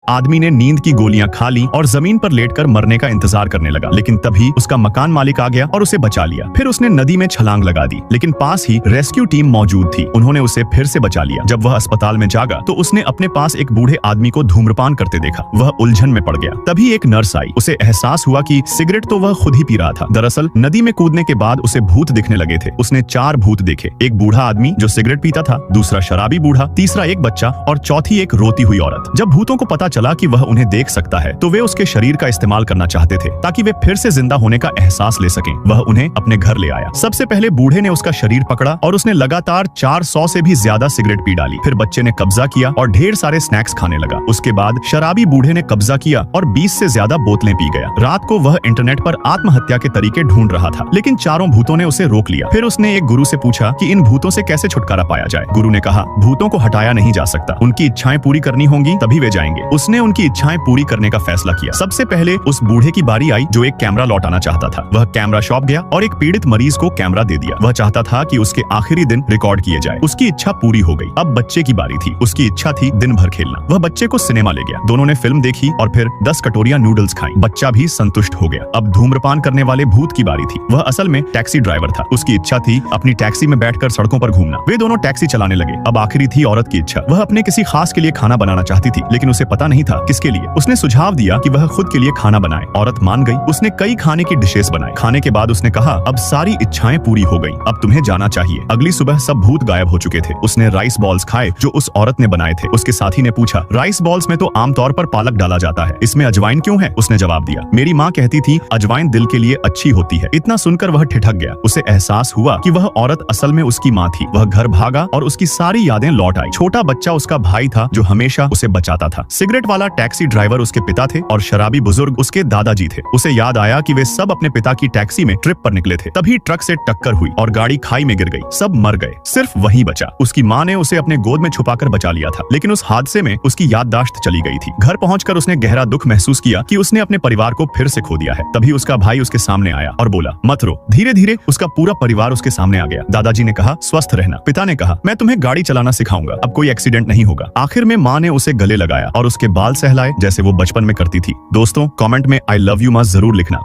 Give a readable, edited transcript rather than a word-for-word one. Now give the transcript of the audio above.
आदमी ने नींद की गोलियां खा ली और जमीन पर लेटकर मरने का इंतजार करने लगा, लेकिन तभी उसका मकान मालिक आ गया और उसे बचा लिया। फिर उसने नदी में छलांग लगा दी, लेकिन पास ही रेस्क्यू टीम मौजूद थी। उन्होंने उसे फिर से बचा लिया। जब वह अस्पताल में जागा तो उसने अपने पास एक बूढ़े आदमी को धूम्रपान करते देखा। वह उलझन में पड़ गया। तभी एक नर्स आई। उसे एहसास हुआ कि सिगरेट तो वह खुद ही पी रहा था। दरअसल नदी में कूदने के बाद उसे भूत दिखने लगे थे। उसने 4 भूत देखे। एक बूढ़ा आदमी जो सिगरेट पीता था, दूसरा शराबी बूढ़ा, तीसरा एक बच्चा और चौथी एक रोती हुई औरत। जब भूतों को पता चला कि वह उन्हें देख सकता है तो वे उसके शरीर का इस्तेमाल करना चाहते थे ताकि वे फिर से जिंदा होने का एहसास ले सकें। वह उन्हें अपने घर ले आया। सबसे पहले बूढ़े ने उसका शरीर पकड़ा और उसने लगातार 400 से भी ज्यादा सिगरेट पी डाली। फिर बच्चे ने कब्जा किया और ढेर सारे स्नैक्स खाने लगा। उसके बाद शराबी बूढ़े ने कब्जा किया और 20 से ज्यादा बोतलें पी गया। रात को वह इंटरनेट पर आत्महत्या के तरीके ढूंढ रहा था, लेकिन चारों भूतों ने उसे रोक लिया। फिर उसने एक गुरु से पूछा कि इन भूतों से कैसे छुटकारा पाया जाए। गुरु ने कहा, भूतों को हटाया नहीं जा सकता, उनकी इच्छाएं पूरी करनी होंगी तभी वे जाएंगे। उसने उनकी इच्छाएं पूरी करने का फैसला किया। सबसे पहले उस बूढ़े की बारी आई जो एक कैमरा लौटाना चाहता था। वह कैमरा शॉप गया और एक पीड़ित मरीज को कैमरा दे दिया। वह चाहता था कि उसके आखिरी दिन रिकॉर्ड किए जाए। उसकी इच्छा पूरी हो गई। अब बच्चे की बारी थी। उसकी इच्छा थी दिन भर खेलना। वह बच्चे को सिनेमा ले गया। दोनों ने फिल्म देखी और फिर 10 कटोरियां नूडल्स खाई। बच्चा भी संतुष्ट हो गया। अब धूम्रपान करने वाले भूत की बारी थी। वह असल में टैक्सी ड्राइवर था। उसकी इच्छा थी अपनी टैक्सी में बैठकर सड़कों पर घूमना। वे दोनों टैक्सी चलाने लगे। अब आखिरी थी औरत की इच्छा। वह अपने किसी खास के लिए खाना बनाना चाहती थी, लेकिन उसे पता नहीं था किसके लिए। उसने सुझाव दिया कि वह खुद के लिए खाना बनाए। औरत मान गई। उसने कई खाने की डिशेस बनाए। खाने के बाद उसने कहा, अब सारी इच्छाएं पूरी हो गई, अब तुम्हें जाना चाहिए। अगली सुबह सब भूत गायब हो चुके थे। उसने राइस बॉल्स खाए जो उस औरत ने बनाए थे। उसके साथी ने पूछा, राइस बॉल्स में तो आमतौर पर पालक डाला जाता है, इसमें अजवाइन क्यों है? उसने जवाब दिया, मेरी माँ कहती थी अजवाइन दिल के लिए अच्छी होती है। इतना सुनकर वह ठिठक गया। उसे एहसास हुआ कि वह औरत असल में उसकी माँ थी। वह घर भागा और उसकी सारी यादें लौट आई। छोटा बच्चा उसका भाई था जो हमेशा उसे बचाता था। सिगरेट वाला टैक्सी ड्राइवर उसके पिता थे और शराबी बुजुर्ग उसके दादाजी थे। उसे याद आया कि वे सब अपने पिता की टैक्सी में ट्रिप पर निकले थे। तभी ट्रक से टक्कर हुई और गाड़ी खाई में गिर गई। सब मर गए, सिर्फ वही बचा। उसकी माँ ने उसे अपने गोद में छुपाकर बचा लिया था, लेकिन उस हादसे में उसकी याददाश्त चली गई थी। घर पहुंचकर उसने गहरा दुख महसूस किया कि उसने अपने परिवार को फिर से खो दिया है। तभी उसका भाई उसके सामने आया और बोला, मत रो। धीरे धीरे उसका पूरा परिवार उसके सामने आ गया। दादाजी ने कहा, स्वस्थ रहना। पिता ने कहा, मैं तुम्हें गाड़ी चलाना सिखाऊंगा, अब कोई एक्सीडेंट नहीं होगा। आखिर में माँ ने उसे गले लगाया और उसके बाल सहलाए जैसे वो बचपन में करती थी। दोस्तों, कमेंट में आई लव यू माँ जरूर लिखना।